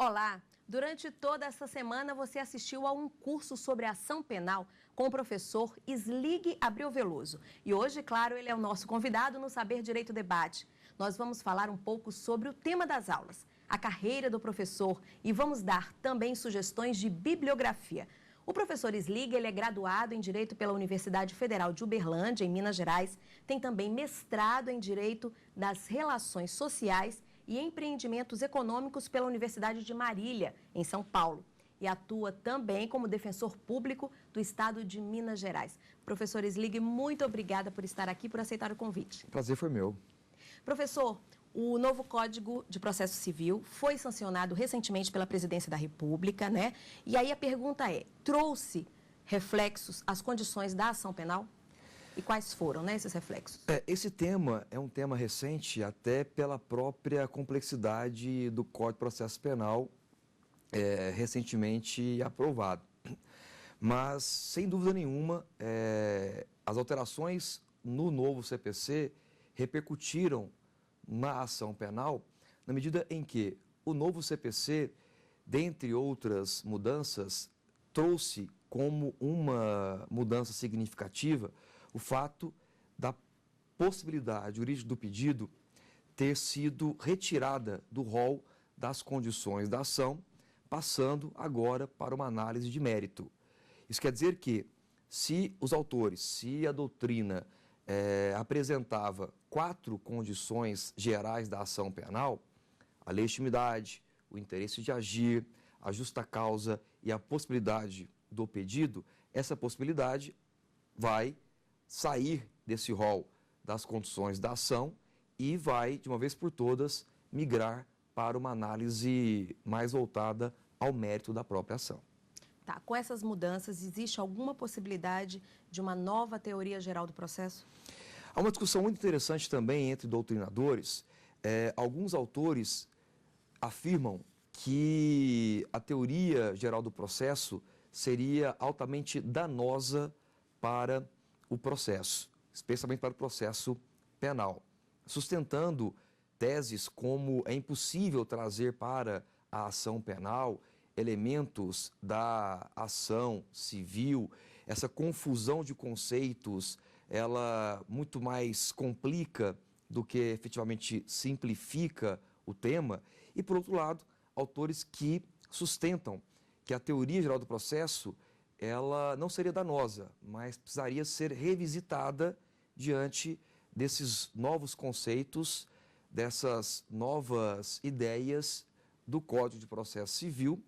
Olá! Durante toda essa semana você assistiu a um curso sobre ação penal com o professor Slig Abreu Veloso. E hoje, claro, ele é o nosso convidado no Saber Direito Debate. Nós vamos falar um pouco sobre o tema das aulas, a carreira do professor, e vamos dar também sugestões de bibliografia. O professor Slig, ele é graduado em Direito pela Universidade Federal de Uberlândia, em Minas Gerais, tem também mestrado em Direito das Relações Sociais e Empreendimentos Econômicos pela Universidade de Marília, em São Paulo. E atua também como defensor público do Estado de Minas Gerais. Professor Slig, muito obrigada por estar aqui, por aceitar o convite. O prazer foi meu. Professor, o novo Código de Processo Civil foi sancionado recentemente pela Presidência da República, né? E aí a pergunta é, trouxe reflexos às condições da ação penal? E quais foram, né, esses reflexos? Esse tema é um tema recente até pela própria complexidade do Código de Processo Penal recentemente aprovado. Mas, sem dúvida nenhuma, as alterações no novo CPC repercutiram na ação penal, na medida em que o novo CPC, dentre outras mudanças, trouxe como uma mudança significativa o fato da possibilidade jurídica do pedido ter sido retirada do rol das condições da ação, passando agora para uma análise de mérito. Isso quer dizer que, se os autores, se a doutrina apresentava 4 condições gerais da ação penal, a legitimidade, o interesse de agir, a justa causa e a possibilidade do pedido, essa possibilidade vai sair desse rol das condições da ação e vai, de uma vez por todas, migrar para uma análise mais voltada ao mérito da própria ação. Tá, com essas mudanças, existe alguma possibilidade de uma nova teoria geral do processo? Há uma discussão muito interessante também entre doutrinadores. Alguns autores afirmam que a teoria geral do processo seria altamente danosa para o processo, especialmente para o processo penal, sustentando teses como é impossível trazer para a ação penal elementos da ação civil, essa confusão de conceitos, ela muito mais complica do que efetivamente simplifica o tema, e, por outro lado, autores que sustentam que a teoria geral do processo ela não seria danosa, mas precisaria ser revisitada diante desses novos conceitos, dessas novas ideias do Código de Processo Civil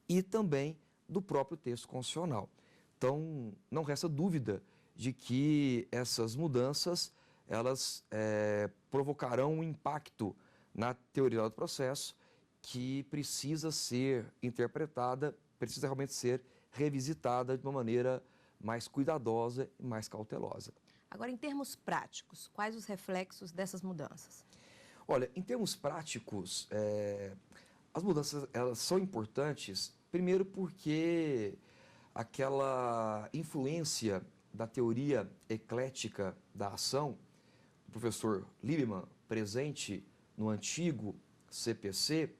e também do próprio texto constitucional. Então, não resta dúvida de que essas mudanças elas provocarão um impacto na teoria geral do processo que precisa ser interpretada, precisa realmente ser revisitada de uma maneira mais cuidadosa e mais cautelosa. Agora, em termos práticos, quais os reflexos dessas mudanças? Olha, em termos práticos, as mudanças elas são importantes, primeiro porque aquela influência da teoria eclética da ação, do professor Liebman, presente no antigo CPC,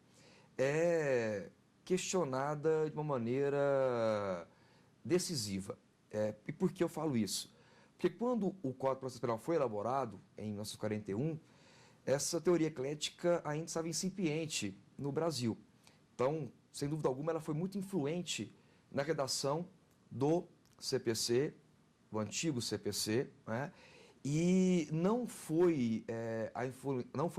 é questionada de uma maneira decisiva. E por que eu falo isso? Porque quando o Código de Processo Penal foi elaborado, em 1941, essa teoria eclética ainda estava incipiente no Brasil. Então, sem dúvida alguma, ela foi muito influente na redação do CPC, do antigo CPC, né? E não foi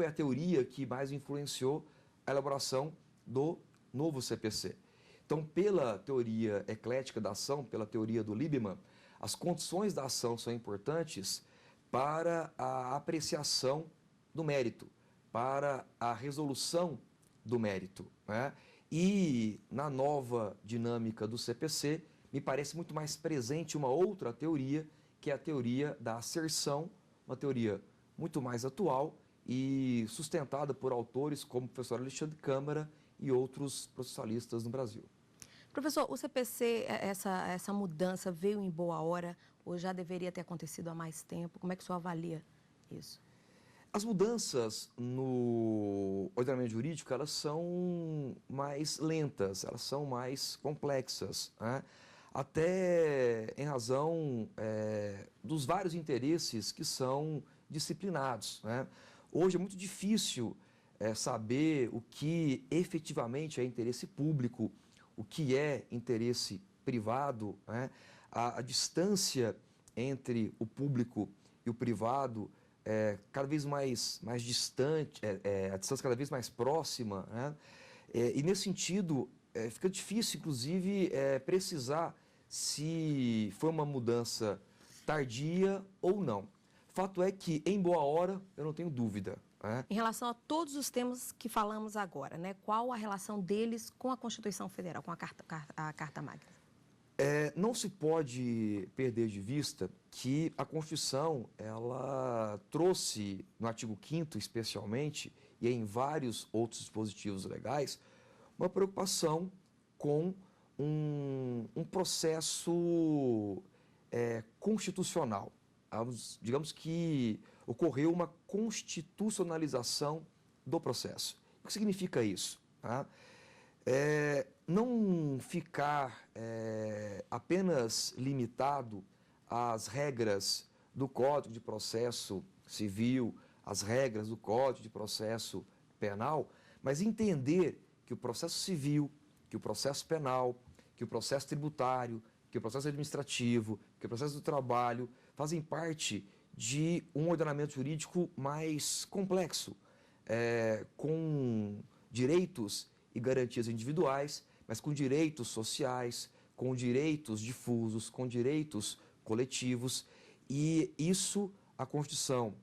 a teoria que mais influenciou a elaboração do novo CPC. Então, pela teoria eclética da ação, pela teoria do Liebman, as condições da ação são importantes para a apreciação do mérito, para a resolução do mérito, né? E na nova dinâmica do CPC, me parece muito mais presente uma outra teoria, que é a teoria da asserção, uma teoria muito mais atual e sustentada por autores como o professor Alexandre Câmara e outros processualistas no Brasil. Professor, o CPC, essa mudança veio em boa hora ou já deveria ter acontecido há mais tempo? Como é que o senhor avalia isso? As mudanças no ordenamento jurídico, elas são mais lentas, elas são mais complexas, né? Até em razão dos vários interesses que são disciplinados, né? Hoje é muito difícil saber o que efetivamente é interesse público, o que é interesse privado, né? A distância entre o público e o privado cada vez mais distante, a distância cada vez mais próxima, né? E nesse sentido, fica difícil, inclusive, precisar se foi uma mudança tardia ou não. Fato é que, em boa hora, eu não tenho dúvida, né? Em relação a todos os temas que falamos agora, né? Qual a relação deles com a Constituição Federal, com a Carta Magna? Não se pode perder de vista que a Constituição, ela trouxe, no artigo 5º especialmente, e em vários outros dispositivos legais, uma preocupação com um processo constitucional. Digamos que ocorreu uma constitucionalização do processo. O que significa isso? Tá? Não ficar apenas limitado às regras do Código de Processo Civil, às regras do Código de Processo Penal, mas entender que o processo civil, que o processo penal, que o processo tributário, que o processo administrativo, que o processo do trabalho fazem parte de um ordenamento jurídico mais complexo, com direitos e garantias individuais, mas com direitos sociais, com direitos difusos, com direitos coletivos. E isso, a Constituição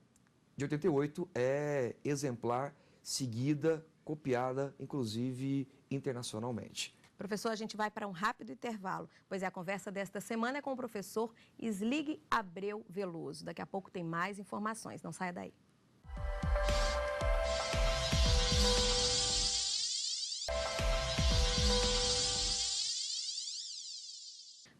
de 88 é exemplar, seguida, copiada, inclusive internacionalmente. Professor, a gente vai para um rápido intervalo, pois a conversa desta semana é com o professor Islig Abreu Veloso. Daqui a pouco tem mais informações, não saia daí.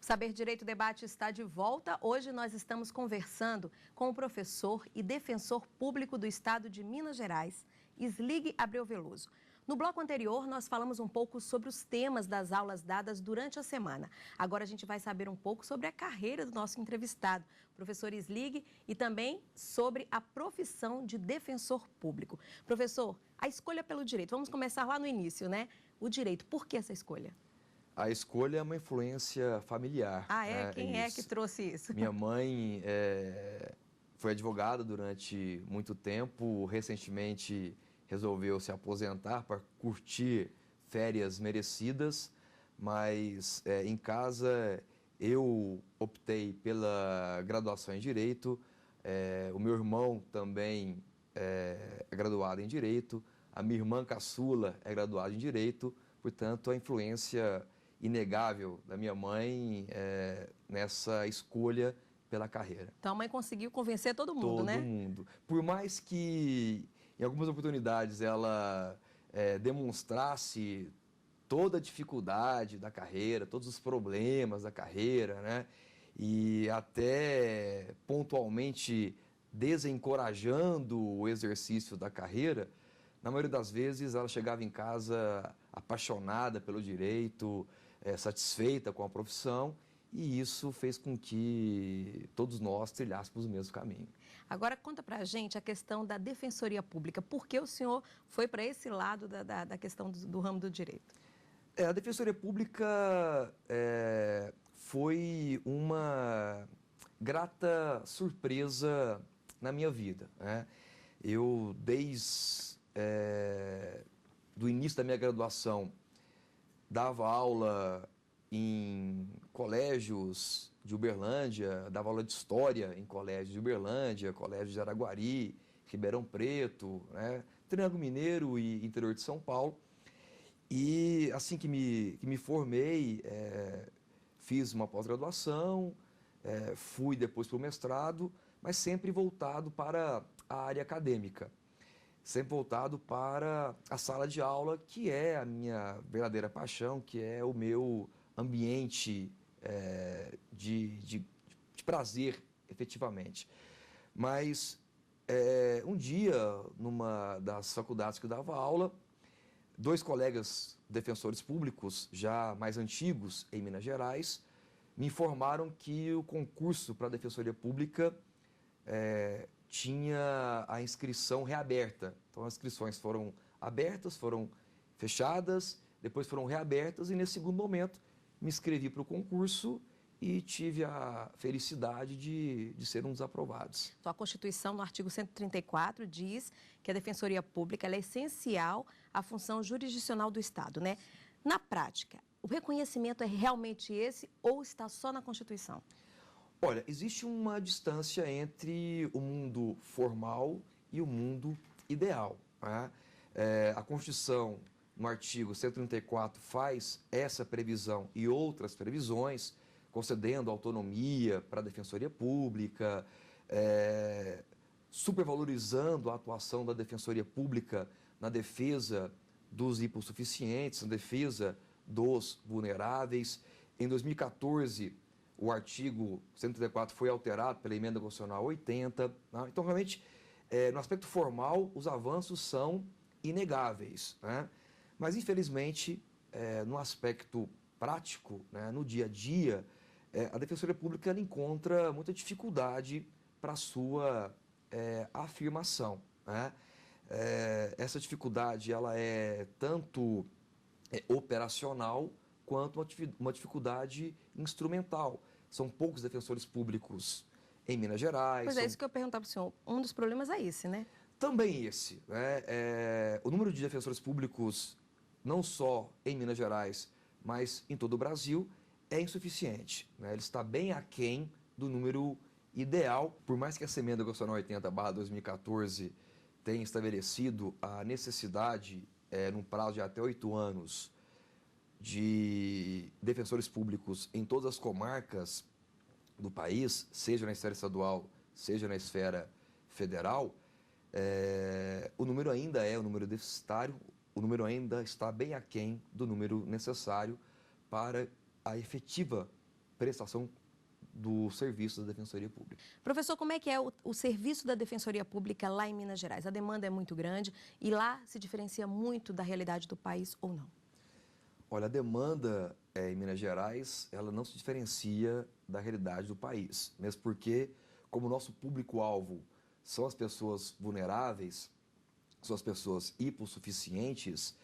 O Saber Direito Debate está de volta. Hoje nós estamos conversando com o professor e defensor público do Estado de Minas Gerais, Islig Abreu Veloso. No bloco anterior, nós falamos um pouco sobre os temas das aulas dadas durante a semana. Agora a gente vai saber um pouco sobre a carreira do nosso entrevistado, professor Islig, e também sobre a profissão de defensor público. Professor, a escolha pelo direito. Vamos começar lá no início, né? O direito, por que essa escolha? A escolha é uma influência familiar. Ah, é? Quem é que trouxe isso? Minha mãe foi advogada durante muito tempo, recentemente resolveu se aposentar para curtir férias merecidas, mas em casa eu optei pela graduação em Direito, o meu irmão também é graduado em Direito, a minha irmã caçula é graduada em Direito, portanto a influência inegável da minha mãe nessa escolha pela carreira. Então a mãe conseguiu convencer todo mundo, né? Todo mundo. Por mais que em algumas oportunidades ela demonstrasse toda a dificuldade da carreira, todos os problemas da carreira, né? E até pontualmente desencorajando o exercício da carreira, na maioria das vezes ela chegava em casa apaixonada pelo direito, satisfeita com a profissão, e isso fez com que todos nós trilhássemos o mesmo caminho. Agora, conta pra gente a questão da defensoria pública. Por que o senhor foi para esse lado da questão do ramo do direito? A defensoria pública foi uma grata surpresa na minha vida, né? Eu, desde do início da minha graduação, dava aula em colégios de Uberlândia, dava aula de História em colégios de Uberlândia, colégio de Araguari, Ribeirão Preto, né? Triângulo Mineiro e interior de São Paulo. E assim que me formei, fiz uma pós-graduação, fui depois para o mestrado, mas sempre voltado para a área acadêmica, sempre voltado para a sala de aula, que é a minha verdadeira paixão, que é o meu ambiente de prazer, efetivamente. Mas Um dia, numa das faculdades que eu dava aula, dois colegas defensores públicos, já mais antigos em Minas Gerais, me informaram que o concurso para a Defensoria Pública tinha a inscrição reaberta. Então, as inscrições foram abertas, foram fechadas, depois foram reabertas e, nesse segundo momento, me inscrevi para o concurso e tive a felicidade de ser um dos aprovados. Então, a Constituição, no artigo 134, diz que a Defensoria Pública ela é essencial à função jurisdicional do Estado, né? Na prática, o reconhecimento é realmente esse ou está só na Constituição? Olha, existe uma distância entre o mundo formal e o mundo ideal, né? A Constituição, no artigo 134, faz essa previsão e outras previsões, concedendo autonomia para a Defensoria Pública, supervalorizando a atuação da Defensoria Pública na defesa dos hipossuficientes, na defesa dos vulneráveis. Em 2014, o artigo 134 foi alterado pela Emenda Constitucional 80. Né? Então, realmente, no aspecto formal, os avanços são inegáveis, né? Mas, infelizmente, no aspecto prático, né, no dia a dia, a Defensoria Pública ela encontra muita dificuldade para a sua afirmação, né? Essa dificuldade ela é tanto operacional quanto uma dificuldade instrumental. São poucos defensores públicos em Minas Gerais. Pois é, isso que eu perguntava para o senhor. Um dos problemas é esse, né? Também esse, né? O número de defensores públicos, não só em Minas Gerais, mas em todo o Brasil, é insuficiente, né? Ele está bem aquém do número ideal, por mais que a Emenda Constitucional 80/2014 tenha estabelecido a necessidade, num prazo de até 8 anos, de defensores públicos em todas as comarcas do país, seja na esfera estadual, seja na esfera federal, o número ainda é um número deficitário, o número ainda está bem aquém do número necessário para a efetiva prestação do serviço da Defensoria Pública. Professor, como é que é o serviço da Defensoria Pública lá em Minas Gerais? A demanda é muito grande e lá se diferencia muito da realidade do país ou não? Olha, a demanda em Minas Gerais, ela não se diferencia da realidade do país, mesmo porque, como o nosso público-alvo são as pessoas vulneráveis, são as pessoas hipossuficientes,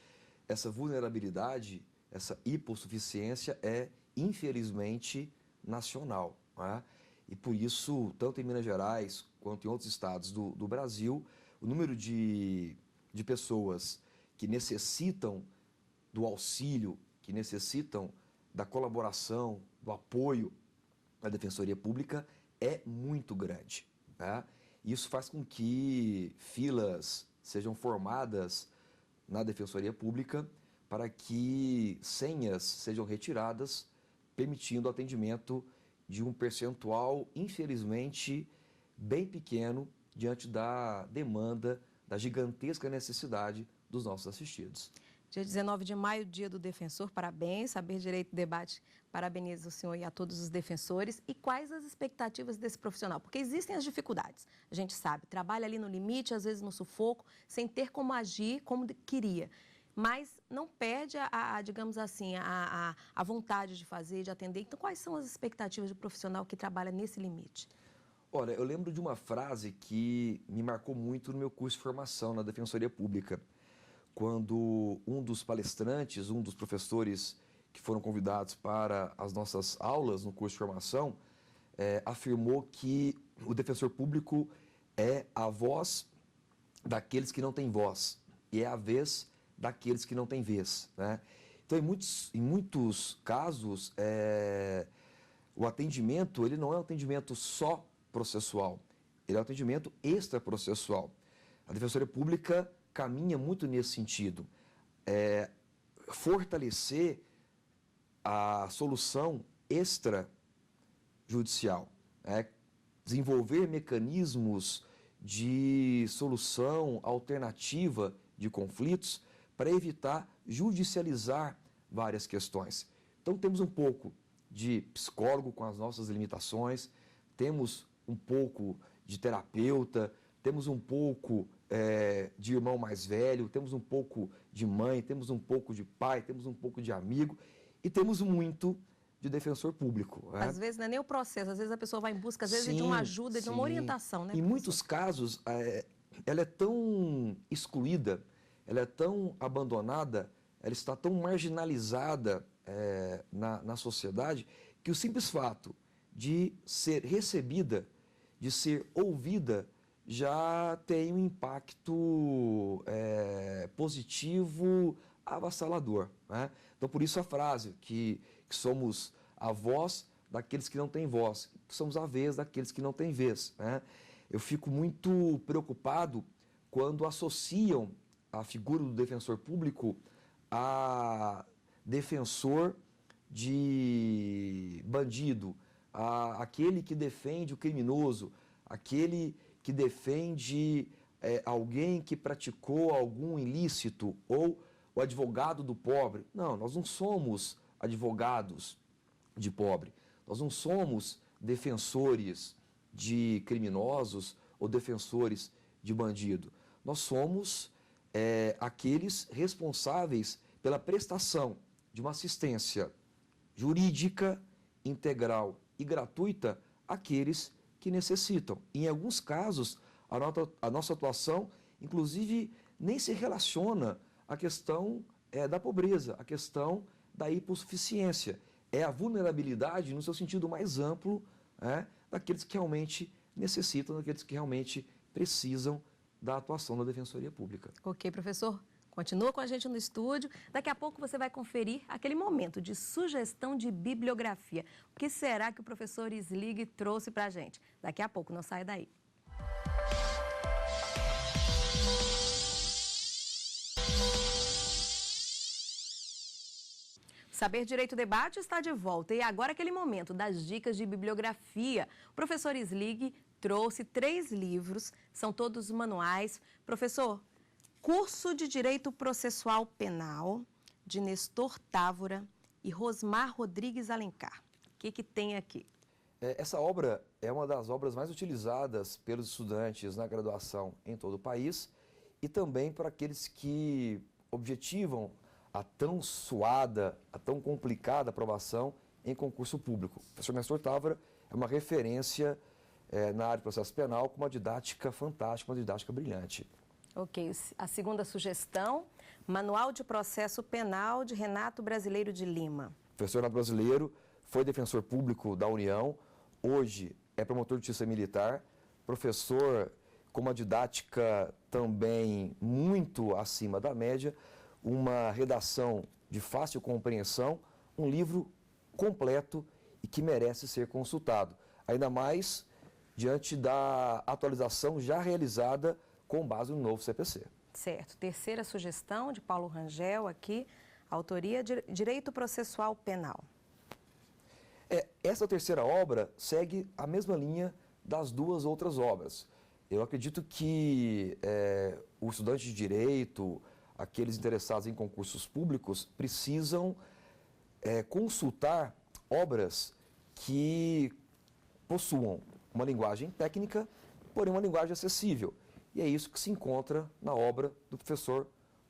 essa vulnerabilidade, essa hipossuficiência é, infelizmente, nacional, né? E por isso, tanto em Minas Gerais quanto em outros estados do Brasil, o número de pessoas que necessitam do auxílio, que necessitam da colaboração, do apoio da Defensoria Pública é muito grande, né? Isso faz com que filas sejam formadas na Defensoria Pública para que senhas sejam retiradas, permitindo o atendimento de um percentual, infelizmente, bem pequeno diante da demanda, da gigantesca necessidade dos nossos assistidos. Dia 19 de maio, Dia do Defensor, parabéns. Saber Direito Debate parabeniza o senhor e a todos os defensores. E quais as expectativas desse profissional? Porque existem as dificuldades, a gente sabe. Trabalha ali no limite, às vezes no sufoco, sem ter como agir como queria. Mas não perde digamos assim, a vontade de fazer, de atender. Então, quais são as expectativas do profissional que trabalha nesse limite? Olha, eu lembro de uma frase que me marcou muito no meu curso de formação na Defensoria Pública, quando um dos palestrantes, um dos professores que foram convidados para as nossas aulas no curso de formação, afirmou que o defensor público é a voz daqueles que não têm voz e é a vez daqueles que não têm vez, né? Então, em muitos casos, o atendimento ele não é um atendimento só processual, ele é um atendimento extraprocessual. A Defensoria Pública caminha muito nesse sentido, fortalecer a solução extrajudicial, desenvolver mecanismos de solução alternativa de conflitos para evitar judicializar várias questões. Então, temos um pouco de psicólogo com as nossas limitações, temos um pouco de terapeuta, temos um pouco de irmão mais velho, temos um pouco de mãe, temos um pouco de pai, temos um pouco de amigo e temos muito de defensor público. Às vezes não é nem o processo, às vezes a pessoa vai em busca, às vezes, de uma ajuda, de uma orientação, né? Em muitos casos, ela é tão excluída, ela é tão abandonada, ela está tão marginalizada na sociedade, que o simples fato de ser recebida, de ser ouvida, já tem um impacto positivo avassalador, né? Então, por isso a frase que somos a voz daqueles que não têm voz, que somos a vez daqueles que não têm vez, né? Eu fico muito preocupado quando associam a figura do defensor público a defensor de bandido, aquele que defende o criminoso, aquele que defende alguém que praticou algum ilícito, ou o advogado do pobre. Não, nós não somos advogados de pobre, nós não somos defensores de criminosos ou defensores de bandido. Nós somos aqueles responsáveis pela prestação de uma assistência jurídica, integral e gratuita àqueles que necessitam. Em alguns casos, a nossa atuação, inclusive, nem se relaciona à questão da pobreza, à questão da hipossuficiência. É a vulnerabilidade no seu sentido mais amplo, daqueles que realmente necessitam, daqueles que realmente precisam da atuação da Defensoria Pública. Ok, professor. Continua com a gente no estúdio. Daqui a pouco você vai conferir aquele momento de sugestão de bibliografia. O que será que o professor Slig trouxe para a gente? Daqui a pouco, não sai daí. Saber Direito Debate está de volta e agora aquele momento das dicas de bibliografia. O professor Slig trouxe 3 livros, são todos manuais. Professor, Curso de Direito Processual Penal, de Nestor Távora e Rosmar Rodrigues Alencar. O que tem aqui? Essa obra é uma das obras mais utilizadas pelos estudantes na graduação em todo o país e também para aqueles que objetivam a tão suada, a tão complicada aprovação em concurso público. O professor Nestor Távora é uma referência na área de processo penal com uma didática fantástica, uma didática brilhante. Ok, a segunda sugestão, Manual de Processo Penal de Renato Brasileiro de Lima. O professor Renato Brasileiro foi defensor público da União, hoje é promotor de justiça militar, professor com uma didática também muito acima da média, uma redação de fácil compreensão, um livro completo e que merece ser consultado, ainda mais diante da atualização já realizada com base no novo CPC. Certo. Terceira sugestão de Paulo Rangel aqui, autoria de Direito Processual Penal. Essa terceira obra segue a mesma linha das 2 outras obras. Eu acredito que o estudante de direito, aqueles interessados em concursos públicos, precisam consultar obras que possuam uma linguagem técnica, porém uma linguagem acessível. E é isso que se encontra na obra do professor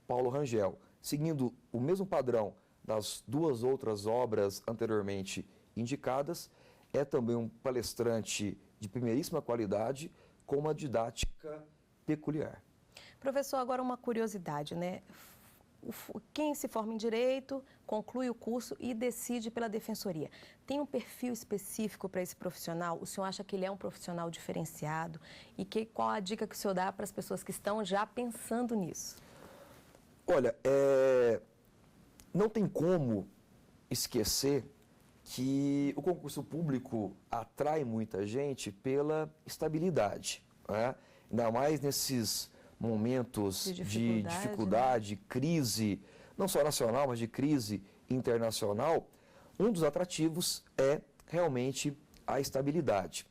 Paulo Rangel. Seguindo o mesmo padrão das 2 outras obras anteriormente indicadas, é também um palestrante de primeiríssima qualidade com uma didática peculiar. Professor, agora uma curiosidade, né? Quem se forma em Direito, conclui o curso e decide pela Defensoria. Tem um perfil específico para esse profissional? O senhor acha que ele é um profissional diferenciado? E qual a dica que o senhor dá para as pessoas que estão já pensando nisso? Olha, não tem como esquecer que o concurso público atrai muita gente pela estabilidade, né? Ainda mais nesses momentos de dificuldade, né? Crise, não só nacional, mas de crise internacional, um dos atrativos é realmente a estabilidade.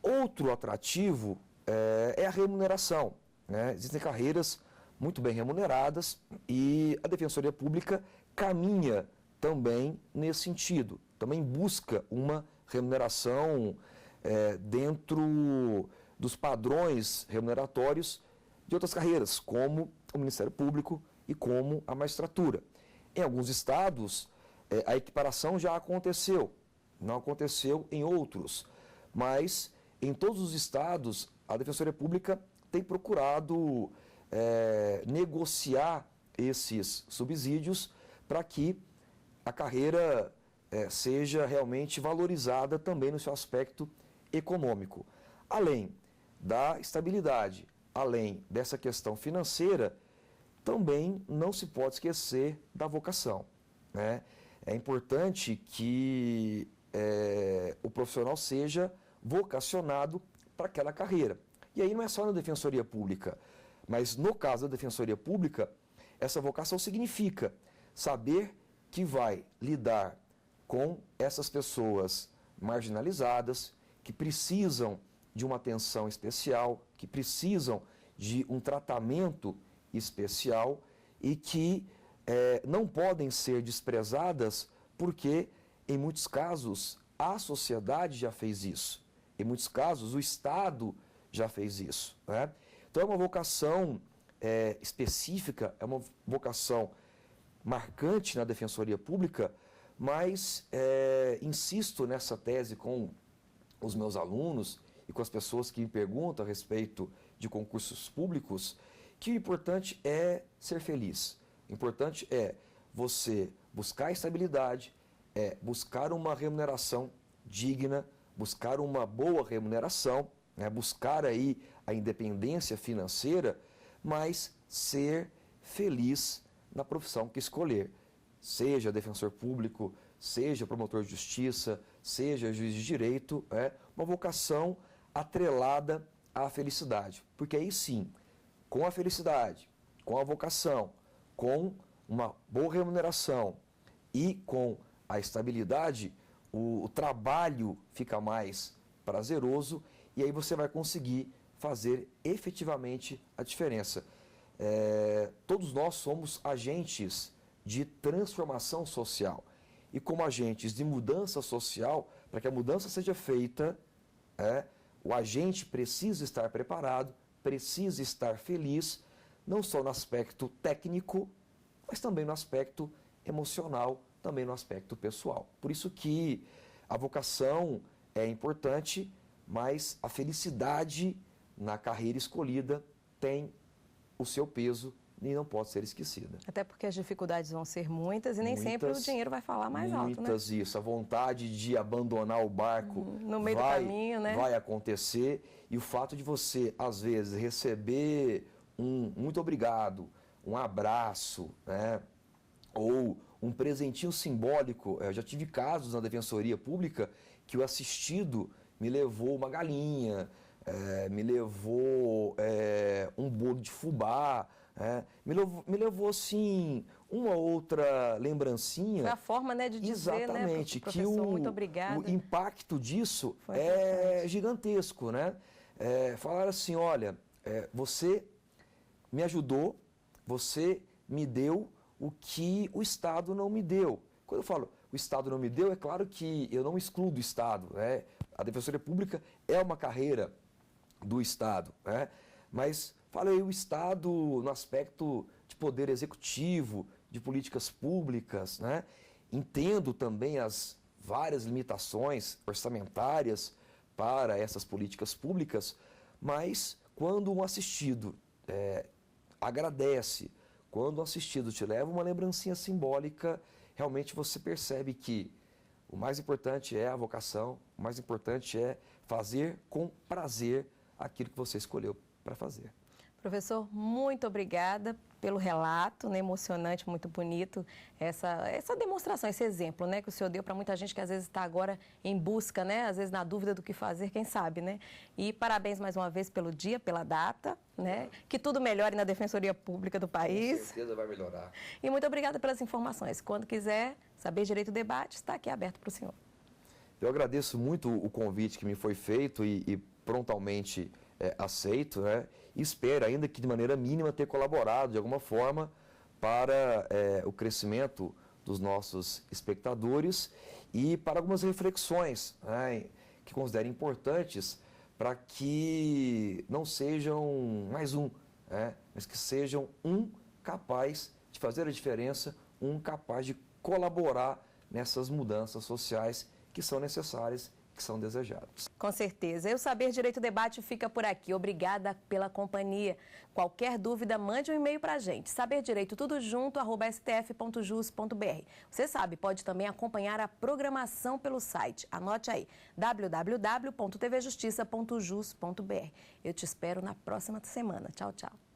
Outro atrativo é a remuneração, né? Existem carreiras muito bem remuneradas e a Defensoria Pública caminha também nesse sentido, também busca uma remuneração dentro dos padrões remuneratórios de outras carreiras, como o Ministério Público e como a magistratura. Em alguns estados, a equiparação já aconteceu, não aconteceu em outros, mas em todos os estados a Defensoria Pública tem procurado negociar esses subsídios para que a carreira seja realmente valorizada também no seu aspecto econômico. Além da estabilidade, além dessa questão financeira, também não se pode esquecer da vocação, né? É importante que o profissional seja vocacionado para aquela carreira. E aí não é só na Defensoria Pública, mas no caso da Defensoria Pública, essa vocação significa saber que vai lidar com essas pessoas marginalizadas, que precisam de uma atenção especial, que precisam de um tratamento especial e que não podem ser desprezadas porque, em muitos casos, a sociedade já fez isso. Em muitos casos, o Estado já fez isso, né? Então, é uma vocação específica, é uma vocação marcante na Defensoria Pública, mas insisto nessa tese com os meus alunos e com as pessoas que me perguntam a respeito de concursos públicos, que o importante é ser feliz. O importante é você buscar estabilidade, buscar uma remuneração digna, buscar uma boa remuneração, né, buscar aí a independência financeira, mas ser feliz na profissão que escolher. Seja defensor público, seja promotor de justiça, seja juiz de direito, uma vocação atrelada à felicidade. Porque aí sim, com a felicidade, com a vocação, com uma boa remuneração e com a estabilidade, o trabalho fica mais prazeroso e aí você vai conseguir fazer efetivamente a diferença. Todos nós somos agentes de transformação social e como agentes de mudança social, para que a mudança seja feita, o agente precisa estar preparado, precisa estar feliz, não só no aspecto técnico, mas também no aspecto emocional, também no aspecto pessoal. Por isso que a vocação é importante, mas a felicidade na carreira escolhida tem o seu peso e não pode ser esquecida. Até porque as dificuldades vão ser muitas e nem sempre o dinheiro vai falar mais alto, né? Muitas, isso. A vontade de abandonar o barco no meio do caminho, né? Vai acontecer. E o fato de você, às vezes, receber um muito obrigado, um abraço, né? Ou um presentinho simbólico. Eu já tive casos na Defensoria Pública que o assistido me levou uma galinha, me levou um bolo de fubá, me levou, assim, uma outra lembrancinha. Foi a forma, né, de dizer, exatamente, né, professor, muito obrigada. O impacto disso é gigantesco, né? Falar assim, olha, você me ajudou, você me deu o que o Estado não me deu. Quando eu falo o Estado não me deu, é claro que eu não excluo do Estado, né? A Defensoria Pública é uma carreira do Estado, né? Mas falei o Estado no aspecto de poder executivo, de políticas públicas, né? Entendo também as várias limitações orçamentárias para essas políticas públicas, mas quando um assistido agradece, quando um assistido te leva uma lembrancinha simbólica, realmente você percebe que o mais importante é a vocação, o mais importante é fazer com prazer aquilo que você escolheu para fazer. Professor, muito obrigada pelo relato, né, emocionante, muito bonito, essa demonstração, esse exemplo, né, que o senhor deu para muita gente que às vezes está agora em busca, né, às vezes na dúvida do que fazer, quem sabe, né? E parabéns mais uma vez pelo dia, pela data, né? Que tudo melhore na Defensoria Pública do país. Com certeza vai melhorar. E muito obrigada pelas informações. Quando quiser saber Direito Debate, está aqui aberto para o senhor. Eu agradeço muito o convite que me foi feito e prontamente aceito, né? E espero, ainda que de maneira mínima, ter colaborado de alguma forma para o crescimento dos nossos espectadores e para algumas reflexões, né, que considero importantes para que não sejam mais um, mas que sejam um capaz de fazer a diferença, um capaz de colaborar nessas mudanças sociais que são necessárias, que são desejadas. Com certeza. E o Saber Direito Debate fica por aqui. Obrigada pela companhia. Qualquer dúvida, mande um e-mail para a gente. saberdireito@stf.jus.br. Você sabe, pode também acompanhar a programação pelo site. Anote aí, www.tvjustiça.jus.br. Eu te espero na próxima semana. Tchau, tchau.